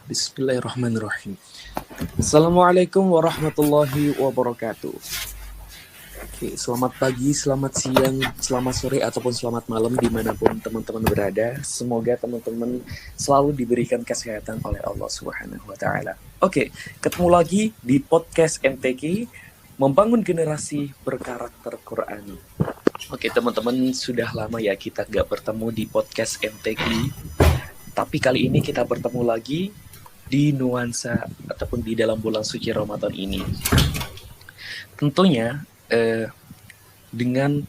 Bismillahirrahmanirrahim. Assalamualaikum warahmatullahi wabarakatuh. Oke, selamat pagi, selamat siang, selamat sore, ataupun selamat malam dimanapun teman-teman berada. Semoga teman-teman selalu diberikan kesehatan oleh Allah Subhanahu wa Ta'ala. Oke, ketemu lagi di podcast MTQ, Membangun Generasi Berkarakter Qurani. Oke, teman-teman, sudah lama ya kita nggak bertemu di podcast MTQ. Tapi kali ini kita bertemu lagi di nuansa ataupun di dalam bulan suci Ramadan ini. Tentunya dengan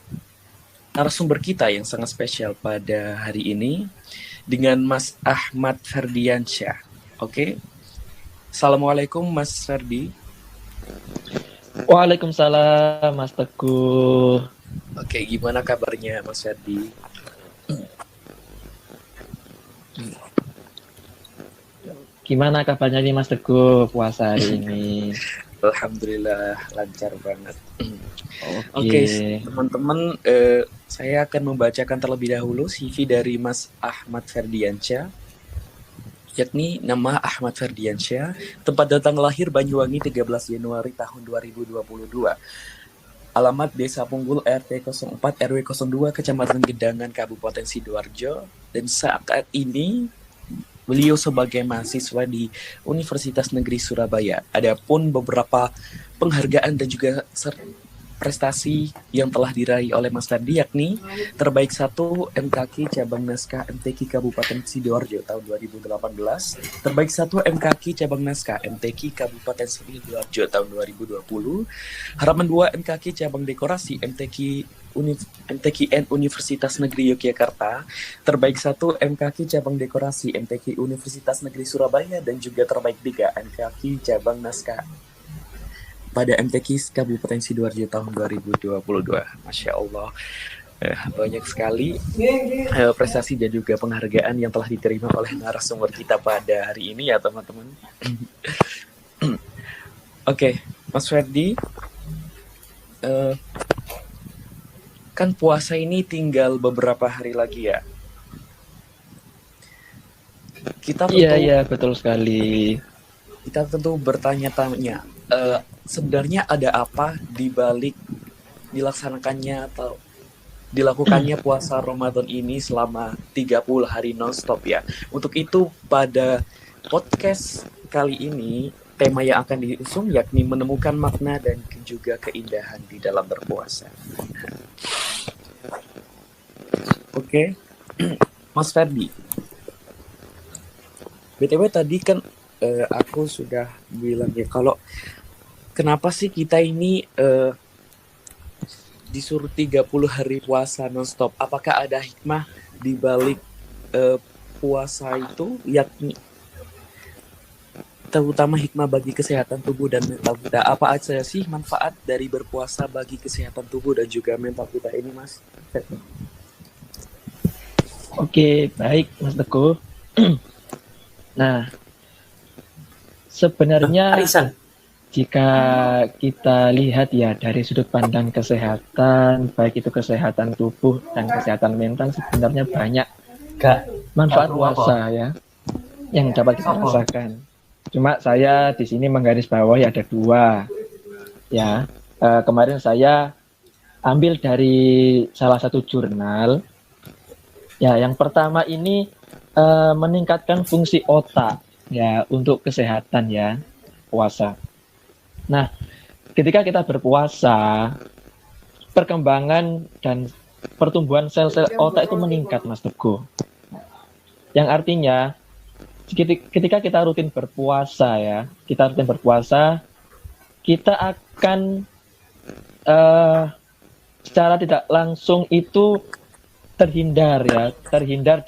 narasumber kita yang sangat spesial pada hari ini, dengan Mas Ahmad Ferdiansyah. Oke. Assalamualaikum Mas Ferdi. Waalaikumsalam Mas Teguh. Oke, gimana kabarnya Mas Ferdi? Gimana kabarnya nih Mas Teguh puasa hari ini? Alhamdulillah lancar banget. Oke, teman-teman, saya akan membacakan terlebih dahulu CV dari Mas Ahmad Ferdiansyah, yakni nama Ahmad Ferdiansyah, tempat datang lahir Banyuwangi 13 Januari tahun 2022. Alamat Desa Punggul RT 04 RW 02 Kecamatan Gedangan Kabupaten Sidoarjo, dan saat ini beliau sebagai mahasiswa di Universitas Negeri Surabaya. Adapun beberapa penghargaan dan juga prestasi yang telah diraih oleh Mas Ferdi, yakni terbaik 1 MKQ Cabang Naskah MTQ Kabupaten Sidoarjo tahun 2018, terbaik 1 MKQ Cabang Naskah MTQ Kabupaten Sidoarjo tahun 2020, harapan 2 MKQ Cabang Dekorasi MTQN Universitas Negeri Yogyakarta, terbaik 1 MKQ Cabang Dekorasi MTQ Universitas Negeri Surabaya, dan juga terbaik 3 MKQ Cabang Naskah pada MTQ Kabupaten Sidoarjo tahun 2022. Masya Allah, banyak sekali prestasi dan juga penghargaan yang telah diterima oleh narasumber kita pada hari ini ya teman-teman. Oke, Mas Ferdi, kan puasa ini tinggal beberapa hari lagi ya. Iya, betul sekali. Kita tentu bertanya-tanya, sebenarnya ada apa di balik dilaksanakannya atau dilakukannya puasa Ramadan ini selama 30 hari non-stop ya. Untuk itu pada podcast kali ini tema yang akan diusung yakni menemukan makna dan juga keindahan di dalam berpuasa. Oke. Mas Ferdi, BTW tadi kan aku sudah bilang ya kalau kenapa sih kita ini disuruh 30 hari puasa non-stop? Apakah ada hikmah di balik puasa itu, yakni terutama hikmah bagi kesehatan tubuh dan mental kita? Apa aja sih manfaat dari berpuasa bagi kesehatan tubuh dan juga mental kita ini, Mas? Oke, baik Mas Teguh. Nah, sebenarnya jika kita lihat ya dari sudut pandang kesehatan, baik itu kesehatan tubuh dan kesehatan mental, sebenarnya banyak manfaat puasa ya yang dapat kita rasakan. Cuma saya di sini menggarisbawahi ada 2 ya. Kemarin saya ambil dari salah satu jurnal. Ya, yang pertama ini meningkatkan fungsi otak ya untuk kesehatan ya puasa. Nah, ketika kita berpuasa, perkembangan dan pertumbuhan sel-sel otak itu meningkat, Mas Teguh. Yang artinya ketika kita rutin berpuasa ya, kita akan secara tidak langsung itu terhindar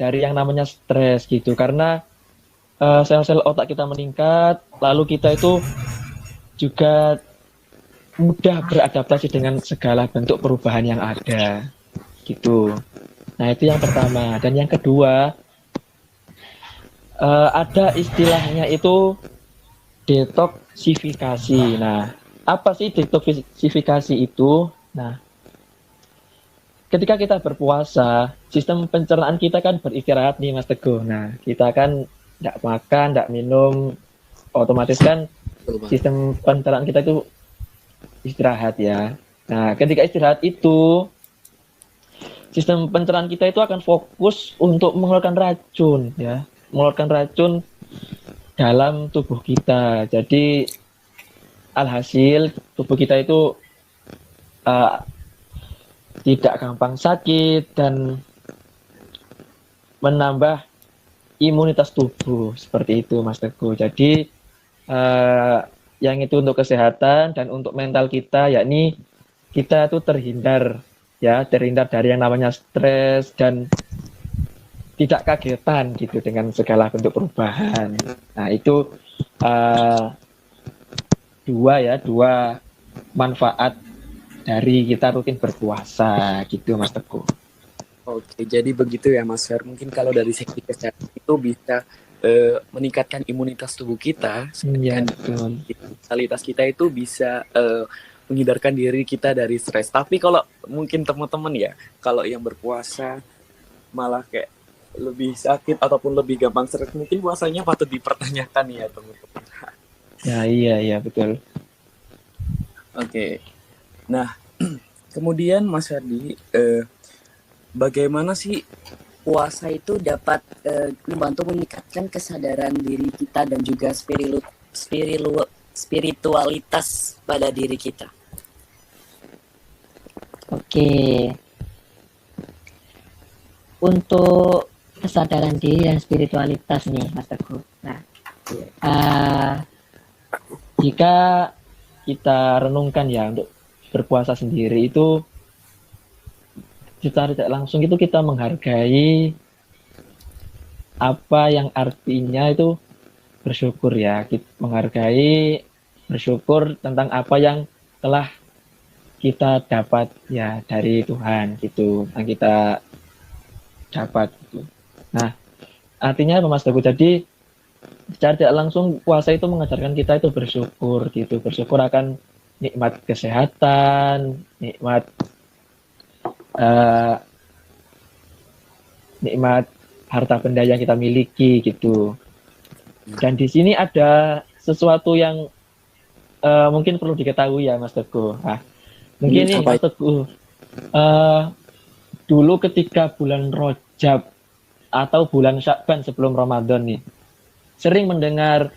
dari yang namanya stres gitu, karena sel-sel otak kita meningkat, lalu kita itu juga mudah beradaptasi dengan segala bentuk perubahan yang ada gitu. Nah, itu yang pertama. Dan yang kedua, ada istilahnya itu detoksifikasi. Nah, apa sih detoksifikasi itu? Nah, ketika kita berpuasa, sistem pencernaan kita kan beristirahat nih Mas Teguh. Nah, kita kan nggak makan, nggak minum, otomatis kan Betul banget. sistem pencernaan kita itu istirahat ya. Nah, ketika istirahat itu, sistem pencernaan kita itu akan fokus untuk mengeluarkan racun ya, mengeluarkan racun dalam tubuh kita. Jadi alhasil tubuh kita itu uh, tidak gampang sakit dan menambah imunitas tubuh seperti itu Mas Teguh. Jadi uh, yang itu untuk kesehatan dan untuk mental kita, yakni kita tuh terhindar dari yang namanya stres dan tidak kagetan gitu dengan segala bentuk perubahan. Nah itu uh, dua manfaat dari kita rutin berpuasa gitu Mas Teguh. Oke, jadi begitu ya Mas Fer. Mungkin kalau dari segi kesehatan itu bisa meningkatkan imunitas tubuh kita, Iya sedangkan betul. vitalitas kita itu bisa menghindarkan diri kita dari stres. Tapi kalau mungkin teman-teman ya, kalau yang berpuasa malah kayak lebih sakit ataupun lebih gampang stres, mungkin puasanya patut dipertanyakan ya teman-teman. Ya iya betul. Oke. Nah, kemudian Mas Ferdi, bagaimana sih puasa itu dapat membantu meningkatkan kesadaran diri kita dan juga spiritualitas pada diri kita? Oke, untuk kesadaran diri dan spiritualitas nih Mas Teguh. Nah, jika kita renungkan ya untuk berpuasa sendiri itu secara tidak langsung itu kita menghargai apa yang artinya itu bersyukur ya, kita menghargai bersyukur tentang apa yang telah kita dapat ya dari Tuhan gitu, yang kita dapat gitu. Nah, artinya apa Mas Teguh? Jadi secara tidak langsung puasa itu mengajarkan kita itu bersyukur gitu, bersyukur akan nikmat kesehatan, nikmat harta benda yang kita miliki gitu. Dan di sini ada sesuatu yang mungkin perlu diketahui ya Mas Teguh. Nah, mungkin nih Mas Teguh, dulu ketika bulan Rajab atau bulan Sya'ban sebelum Ramadan nih, sering mendengar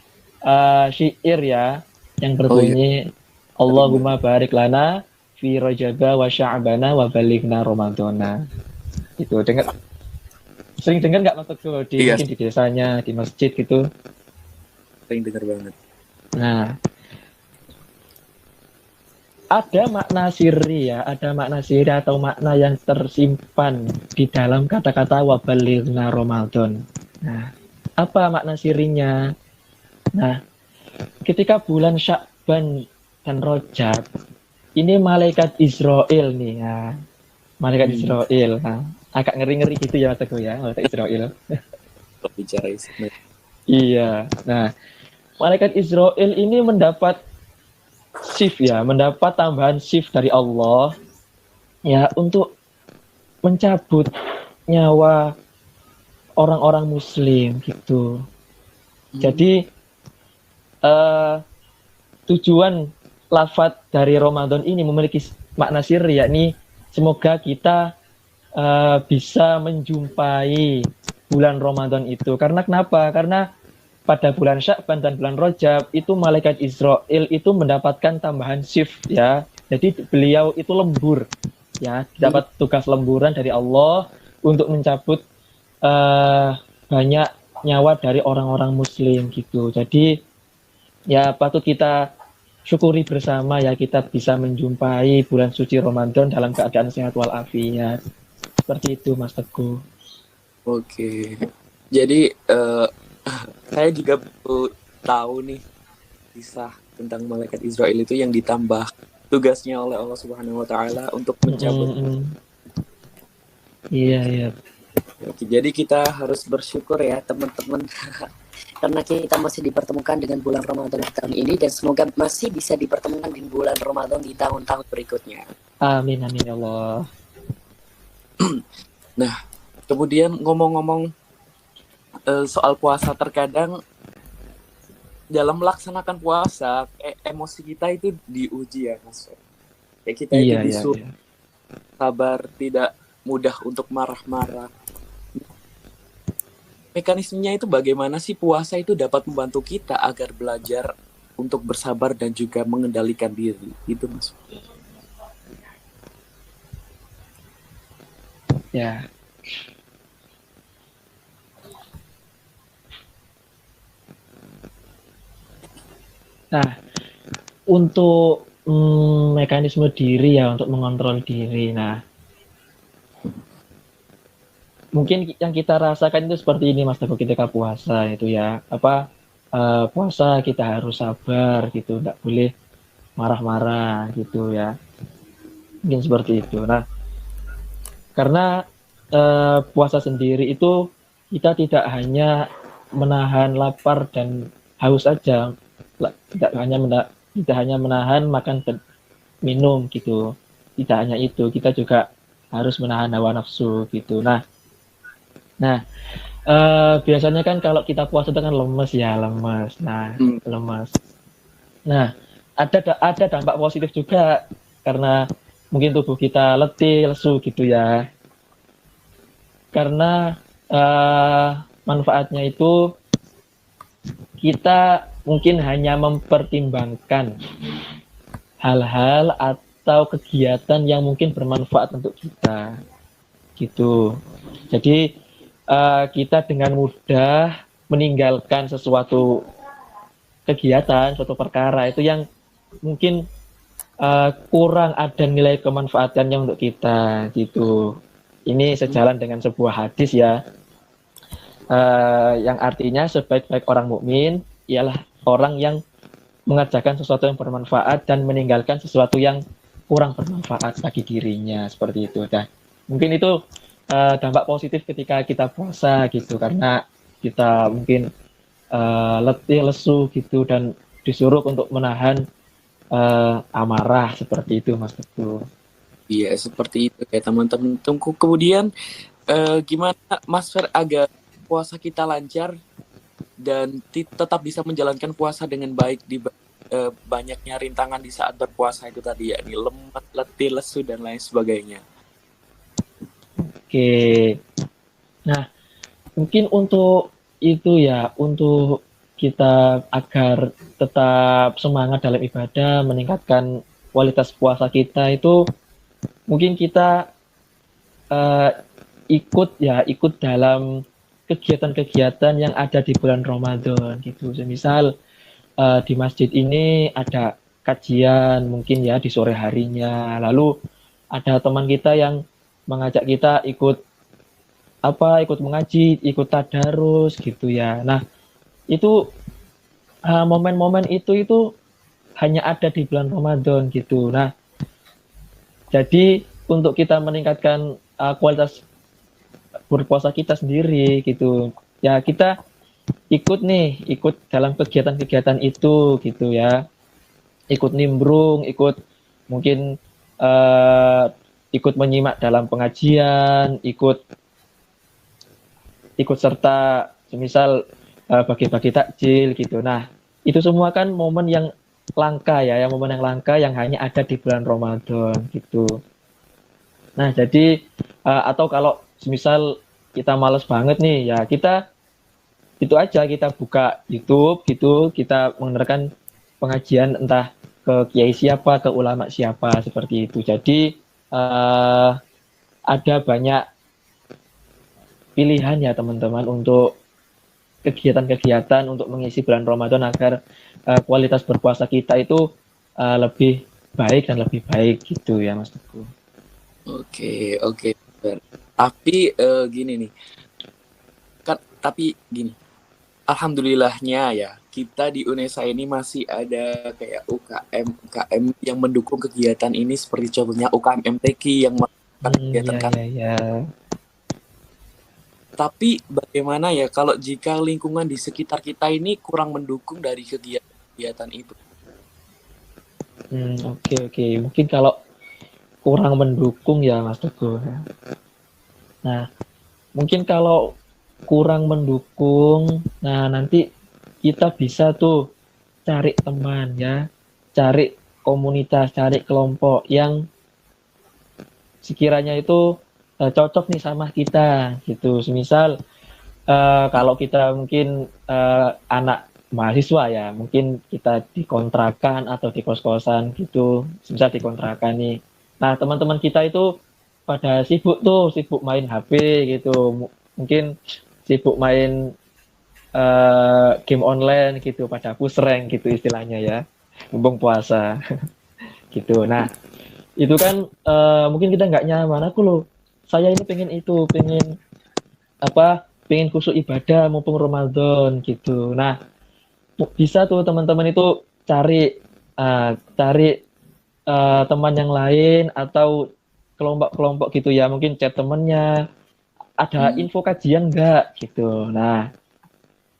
syair ya yang berbunyi Allahumma barik lana fi Rajaba wa Sya'bana wa balighna Ramadana. Itu sering dengar nggak Mas Teguh mungkin di desanya, di masjid gitu? Sering dengar banget. Nah, ada makna sirri ya, ada makna sirri atau makna yang tersimpan di dalam kata-kata wa balighna Ramadan. Nah, apa makna sirinya? Nah, ketika bulan Sya'ban dan Rajab, ini malaikat Israel nih ya. Malaikat Israel. Nah, agak ngeri-ngeri gitu ya Mas Teguh ya, malaikat Israel. Bicara Ismail. Iya. Nah, malaikat Israel ini mendapat shift ya, mendapat tambahan shift dari Allah ya untuk mencabut nyawa orang-orang muslim gitu. Jadi tujuan lafaz dari Ramadan ini memiliki makna sirri, yakni semoga kita bisa menjumpai bulan Ramadan itu. Karena kenapa? Karena pada bulan Sya'ban dan bulan Rajab itu malaikat Israel itu mendapatkan tambahan shift ya. Jadi beliau itu lembur ya, dapat tugas lemburan dari Allah untuk mencabut banyak nyawa dari orang-orang muslim gitu. Jadi ya patut kita syukuri bersama ya, kita bisa menjumpai bulan suci Ramadan dalam keadaan sehat walafiat. Seperti itu Mas Teguh. Oke. Jadi saya juga perlu tahu nih kisah tentang malaikat Israel itu yang ditambah tugasnya oleh Allah Subhanahu wa taala untuk mencabut. Iya. Oke, jadi kita harus bersyukur ya teman-teman karena kita masih dipertemukan dengan bulan Ramadan tahun ini dan semoga masih bisa dipertemukan di bulan Ramadan di tahun-tahun berikutnya. Amin ya Allah. Nah, kemudian ngomong-ngomong soal puasa, terkadang dalam melaksanakan puasa emosi kita itu diuji ya Mas. Kayak kita itu Iya, iya, disuruh iya. sabar, tidak mudah untuk marah-marah. Mekanismenya itu bagaimana sih puasa itu dapat membantu kita agar belajar untuk bersabar dan juga mengendalikan diri, itu Mas. Ya. Nah, untuk mekanisme diri ya, untuk mengontrol diri. Nah, mungkin yang kita rasakan itu seperti ini Mas Teguh ketika puasa itu ya. Puasa kita harus sabar gitu, nggak boleh marah-marah gitu ya. Mungkin seperti itu. Nah, karena puasa sendiri itu kita tidak hanya menahan lapar dan haus saja, tidak hanya menahan makan dan minum gitu. Tidak hanya itu, kita juga harus menahan hawa nafsu gitu. Nah, biasanya kan kalau kita puasa itu kan lemes ya, lemes. Nah, lemes. Nah, ada dampak positif juga karena mungkin tubuh kita letih, lesu gitu ya. Karena manfaatnya itu kita mungkin hanya mempertimbangkan hal-hal atau kegiatan yang mungkin bermanfaat untuk kita gitu. Jadi kita dengan mudah meninggalkan sesuatu kegiatan, suatu perkara itu yang mungkin kurang ada nilai kemanfaatannya untuk kita gitu. Ini sejalan dengan sebuah hadis ya, yang artinya sebaik-baik orang mukmin ialah orang yang mengerjakan sesuatu yang bermanfaat dan meninggalkan sesuatu yang kurang bermanfaat bagi dirinya, seperti itu. Nah, mungkin itu dampak positif ketika kita puasa gitu, karena kita mungkin letih, lesu gitu, dan disuruh untuk menahan amarah, seperti itu Mas Teguh. Iya, seperti itu ya teman-teman. Tunggu kemudian gimana Mas Fer agar puasa kita lancar dan tetap bisa menjalankan puasa dengan baik di banyaknya rintangan di saat berpuasa itu tadi, yakni lemas, letih, lesu dan lain sebagainya. Oke. Nah, mungkin untuk itu ya, untuk kita agar tetap semangat dalam ibadah, meningkatkan kualitas puasa kita itu mungkin kita ikut dalam kegiatan-kegiatan yang ada di bulan Ramadan gitu. Semisal di masjid ini ada kajian mungkin ya di sore harinya. Lalu ada teman kita yang mengajak kita ikut mengaji, ikut tadarus gitu ya. Nah, itu momen-momen itu hanya ada di bulan Ramadan gitu. Nah, jadi untuk kita meningkatkan kualitas berpuasa kita sendiri gitu, ya kita ikut dalam kegiatan-kegiatan itu gitu ya, ikut nimbrung, ikut mungkin ikut menyimak dalam pengajian, ikut serta semisal bagi-bagi takjil gitu. Nah, itu semua kan momen yang langka ya, momen yang langka yang hanya ada di bulan Ramadan gitu. Nah, jadi atau kalau semisal kita males banget nih, ya kita itu aja, kita buka YouTube gitu, kita mendengarkan pengajian entah ke kiai siapa, ke ulama siapa, seperti itu. Jadi ada banyak pilihan ya teman-teman untuk kegiatan-kegiatan untuk mengisi bulan Ramadan agar kualitas berpuasa kita itu lebih baik dan lebih baik gitu ya Mas Teguh. Oke. Tapi gini nih, tapi gini, alhamdulillahnya ya kita di UNESA ini masih ada kayak UKM yang mendukung kegiatan ini, seperti contohnya UKM MTQ yang melakukan kegiatan ya. Tapi bagaimana ya kalau jika lingkungan di sekitar kita ini kurang mendukung dari kegiatan itu? Oke. Mungkin kalau kurang mendukung ya Mas Teguh. Nah, mungkin kalau kurang mendukung, nah nanti kita bisa tuh cari teman ya, cari komunitas, cari kelompok yang sekiranya itu cocok nih sama kita gitu. Semisal kalau kita mungkin anak mahasiswa ya, mungkin kita dikontrakan atau di kos-kosan gitu, semisal dikontrakan nih. Nah, teman-teman kita itu pada sibuk tuh, sibuk main HP gitu, mungkin sibuk main game online gitu, pada push rank gitu istilahnya ya, mumpung puasa gitu. Nah, itu kan mungkin kita nggak nyaman, aku loh, saya ini pengen itu, pengen pengen khusyuk ibadah mumpung Ramadan gitu. Nah, bisa tuh teman-teman itu cari teman yang lain atau kelompok-kelompok gitu ya, mungkin chat temennya, ada info kajian enggak gitu. Nah,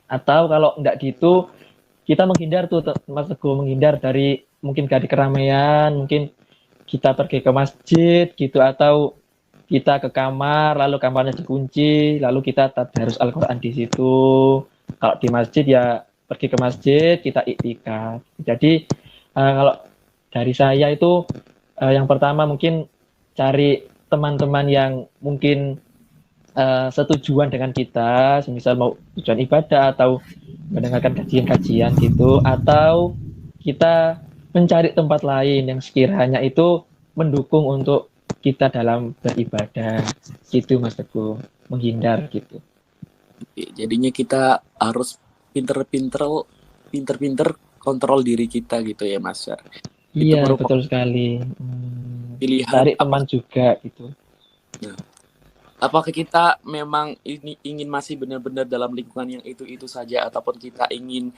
atau kalau enggak gitu, kita menghindar tuh Mas Teguh, menghindar dari mungkin dari keramaian, mungkin kita pergi ke masjid gitu, atau kita ke kamar lalu kamarnya dikunci, lalu kita tadarus Al-Qur'an di situ. Kalau di masjid ya pergi ke masjid, kita iktikaf. Jadi kalau dari saya itu yang pertama mungkin cari teman-teman yang mungkin setujuan dengan kita, misal mau tujuan ibadah atau mendengarkan kajian-kajian gitu, atau kita mencari tempat lain yang sekiranya itu mendukung untuk kita dalam beribadah gitu Mas Teguh, menghindar gitu. Jadinya kita harus pinter-pinter kontrol diri kita gitu ya Mas. Itu Iya merupakan betul sekali. pilihan Cari teman juga gitu. Nah, apakah kita memang ini ingin masih benar-benar dalam lingkungan yang itu saja, ataupun kita ingin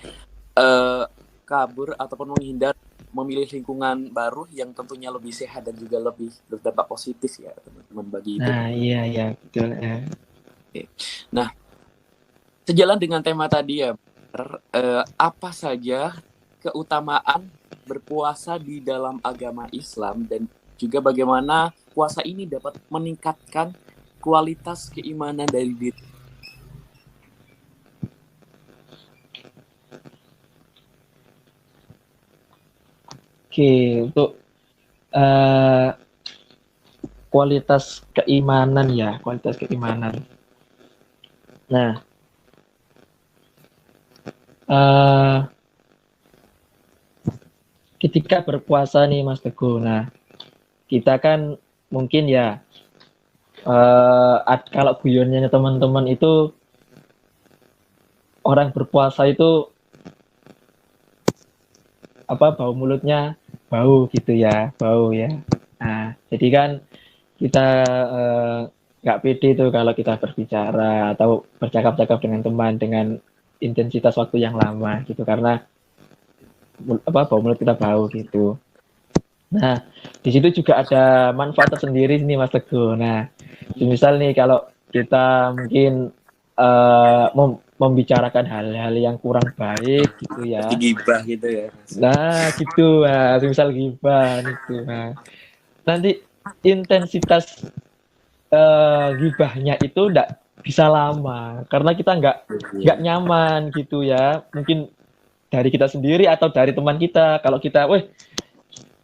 kabur ataupun menghindar, memilih lingkungan baru yang tentunya lebih sehat dan juga lebih berdampak positif ya teman-teman bagi itu. Nah iya betul ya. Nah, sejalan dengan tema tadi ya, apa saja keutamaan berpuasa di dalam agama Islam dan juga bagaimana puasa ini dapat meningkatkan kualitas keimanan dari diri. Oke, untuk kualitas keimanan ya, kualitas keimanan. Nah, ketika berpuasa nih Mas Teguh, nah kita kan mungkin ya kalau guyonnya teman-teman itu orang berpuasa itu bau mulutnya bau gitu ya, bau ya. Nah, jadi kan kita nggak pede tuh kalau kita berbicara atau bercakap-cakap dengan teman dengan intensitas waktu yang lama gitu, karena bau mulut kita bau gitu. Nah, di situ juga ada manfaat tersendiri nih Mas Teguh. Nah, misal nih kalau kita mungkin membicarakan hal-hal yang kurang baik gitu ya. Seperti gibah gitu ya. Nah, gitu. Nah, misal gibah gitu. Nah, nanti intensitas gibahnya itu enggak bisa lama karena kita nggak nyaman gitu ya. Mungkin dari kita sendiri atau dari teman kita. Kalau kita,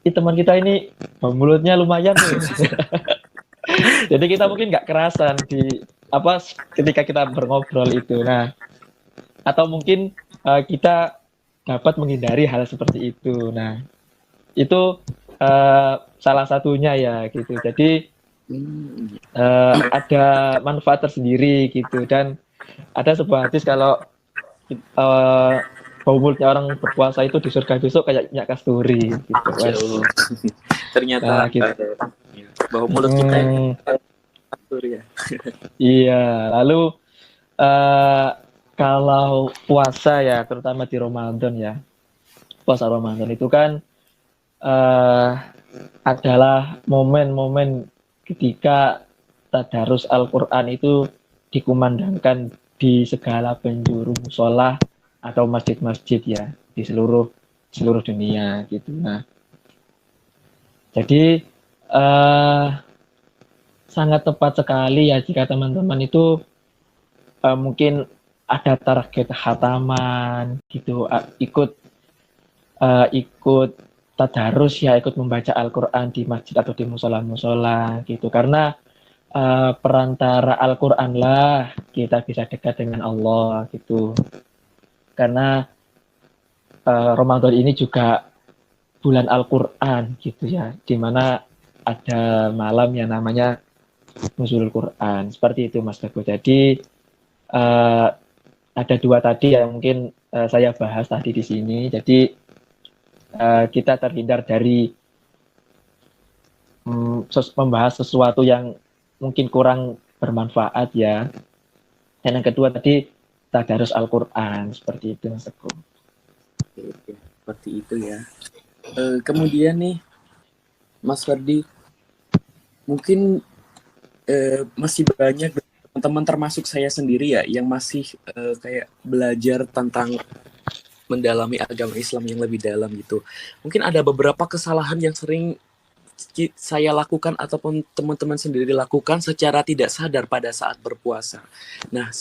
teman kita ini mulutnya lumayan nih. Jadi kita mungkin nggak kerasan ketika kita berngobrol itu. Nah, atau mungkin kita dapat menghindari hal seperti itu. Nah, itu salah satunya ya gitu. Jadi ada manfaat tersendiri gitu, dan ada sebuah hadis kalau bau mulutnya orang berpuasa itu di surga besok kayak minyak kasturi gitu. Ternyata nah, gitu. Bau mulut kita ini kasturi ya. Iya, lalu kalau puasa ya, terutama di Ramadan ya, puasa Ramadan itu kan adalah momen-momen ketika tadarus Al-Quran itu dikumandangkan di segala penjuru musola atau masjid-masjid ya di seluruh dunia gitu. Nah, jadi sangat tepat sekali ya jika teman-teman itu mungkin ada target khataman gitu, ikut tadarus ya, ikut membaca Al-Quran di masjid atau di musola-musola gitu, karena perantara Al-Quran lah kita bisa dekat dengan Allah gitu, karena Ramadan ini juga bulan Al-Quran gitu ya, dimana ada malam yang namanya Nuzulul Quran, seperti itu Mas Teguh. Jadi ada dua tadi yang mungkin saya bahas tadi di sini. Jadi kita terhindar dari membahas sesuatu yang mungkin kurang bermanfaat ya. Dan yang kedua tadi tadarus Al-Quran, seperti itu Mas Teguh. Oke, seperti itu ya. Kemudian nih Mas Ferdi, mungkin masih banyak teman-teman termasuk saya sendiri ya yang masih kayak belajar tentang mendalami agama Islam yang lebih dalam gitu. Mungkin ada beberapa kesalahan yang sering saya lakukan ataupun teman-teman sendiri lakukan secara tidak sadar pada saat berpuasa. Nah,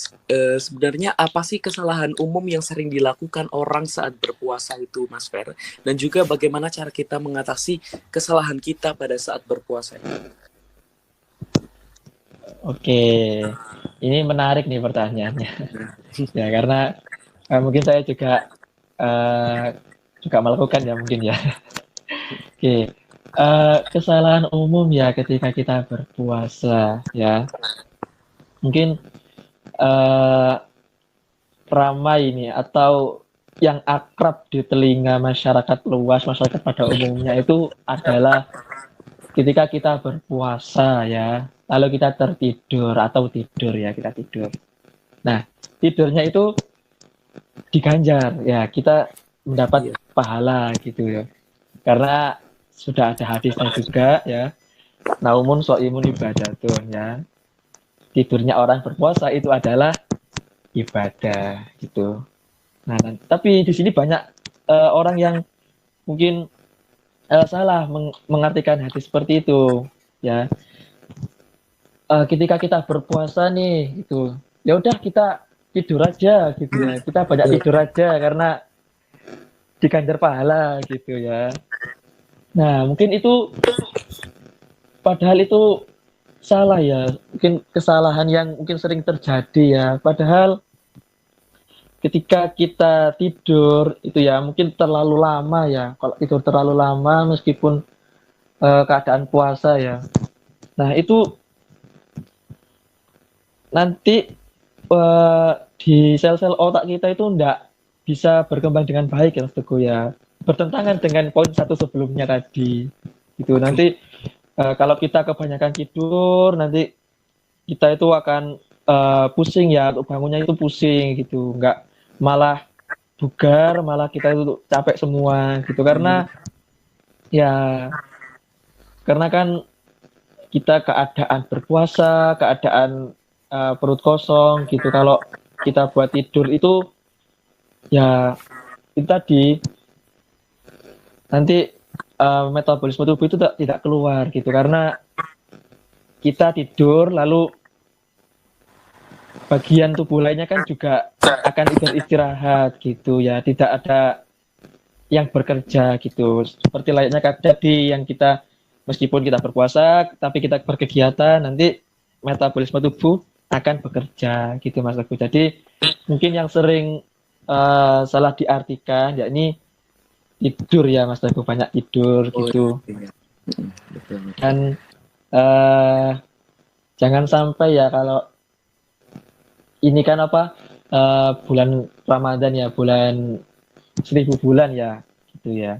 sebenarnya apa sih kesalahan umum yang sering dilakukan orang saat berpuasa itu, Mas Fer? Dan juga bagaimana cara kita mengatasi kesalahan kita pada saat berpuasa itu? Oke, ini menarik nih pertanyaannya. Ya, karena mungkin saya juga melakukan ya mungkin ya. Oke, kesalahan umum ya ketika kita berpuasa ya, mungkin ramai ini atau yang akrab di telinga masyarakat luas, masyarakat pada umumnya itu adalah ketika kita berpuasa ya, lalu kita tertidur atau tidur ya, kita tidur. Nah, tidurnya itu diganjar ya, kita mendapat pahala gitu ya. Karena sudah ada hadisnya juga ya. Naumun sho'imun ibadatun ya. Tidurnya orang berpuasa itu adalah ibadah gitu. Nah, tapi di sini banyak orang yang mungkin salah mengartikan hadis seperti itu ya. Ketika kita berpuasa nih gitu, ya udah kita tidur aja gitu ya, kita banyak tidur aja karena diganjar pahala gitu ya. Nah mungkin itu padahal itu salah ya, mungkin kesalahan yang mungkin sering terjadi ya. Padahal ketika kita tidur itu ya mungkin terlalu lama ya, kalau tidur terlalu lama meskipun keadaan puasa ya, nah itu nanti di sel-sel otak kita itu enggak bisa berkembang dengan baik ya Mas Teguh ya, bertentangan dengan poin satu sebelumnya tadi itu. Nanti kalau kita kebanyakan tidur nanti kita itu akan pusing ya, untuk bangunnya itu pusing gitu, enggak malah bugar, malah kita itu capek semua gitu, karena ya karena kan kita keadaan berpuasa, keadaan perut kosong gitu. Kalau kita buat tidur itu ya itu tadi nanti metabolisme tubuh itu tidak keluar gitu, karena kita tidur lalu bagian tubuh lainnya kan juga akan beristirahat gitu ya, tidak ada yang bekerja gitu, seperti layaknya tadi yang kita meskipun kita berpuasa tapi kita berkegiatan, nanti metabolisme tubuh akan bekerja gitu Mas Teguh. Jadi mungkin yang sering salah diartikan yakni tidur ya Mas Teguh, banyak tidur gitu. Dan jangan sampai ya, kalau ini kan bulan Ramadan ya, bulan 1000 bulan ya gitu ya,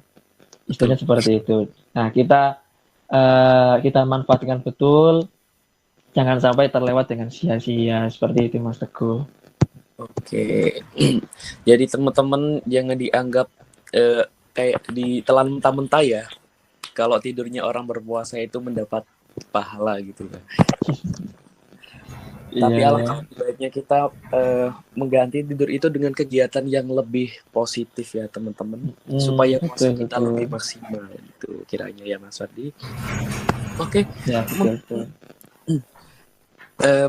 istilahnya seperti itu. Nah kita manfaatkan betul, jangan sampai terlewat dengan sia-sia, seperti itu Mas Teguh. Oke, jadi teman-teman jangan dianggap kayak ditelan mentah-mentah ya, kalau tidurnya orang berpuasa itu mendapat pahala gitu ya. Tapi alangkah baiknya kita mengganti tidur itu dengan kegiatan yang lebih positif ya teman-teman, supaya puasa kita lebih maksimal gitu kiranya ya Mas Ferdi. Oke. Ya, betul.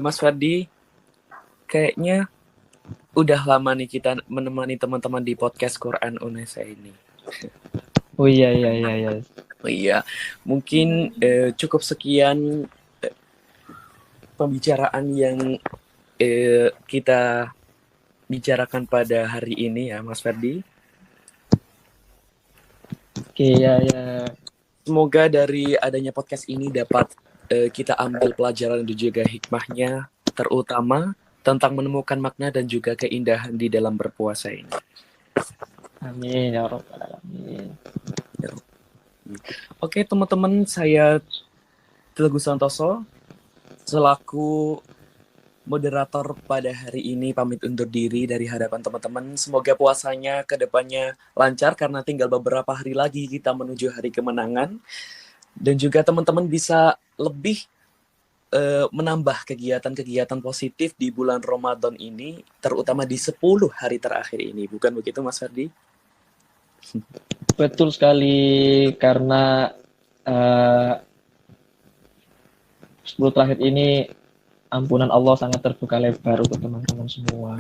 Mas Ferdi, kayaknya udah lama nih kita menemani teman-teman di podcast Quran Unesa ini. Oh iya. Oh iya, mungkin cukup sekian pembicaraan yang kita bicarakan pada hari ini ya, Mas Ferdi. Oke, ya. Semoga dari adanya podcast ini dapat kita ambil pelajaran dan juga hikmahnya, terutama tentang menemukan makna dan juga keindahan di dalam berpuasa ini. Amin ya rabbal alamin. Oke, teman-teman, saya Teguh Santoso selaku moderator pada hari ini pamit undur diri dari hadapan teman-teman. Semoga puasanya ke depannya lancar karena tinggal beberapa hari lagi kita menuju hari kemenangan. Dan juga teman-teman bisa lebih menambah kegiatan-kegiatan positif di bulan Ramadan ini, terutama di 10 hari terakhir ini. Bukan begitu, Mas Ferdi? Betul sekali, karena 10 terakhir ini ampunan Allah sangat terbuka lebar untuk teman-teman semua.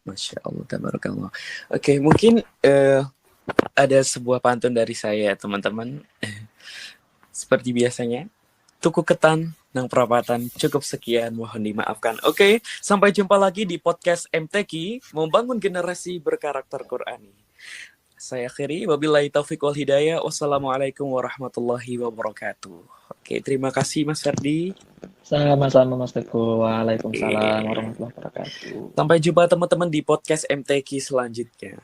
Masya Allah, tabarakallah. Oke, mungkin ada sebuah pantun dari saya, teman-teman. Seperti biasanya, tuku ketan nang perapatan, cukup sekian, mohon dimaafkan. Oke, sampai jumpa lagi di podcast MTQ, membangun generasi berkarakter Qurani. Saya akhiri, wabillahi taufiq wal hidayah, wassalamualaikum warahmatullahi wabarakatuh. Oke, terima kasih Mas Ferdi. Sama-sama Mas Teguh. Waalaikumsalam warahmatullahi wabarakatuh. Sampai jumpa teman-teman di podcast MTQ selanjutnya.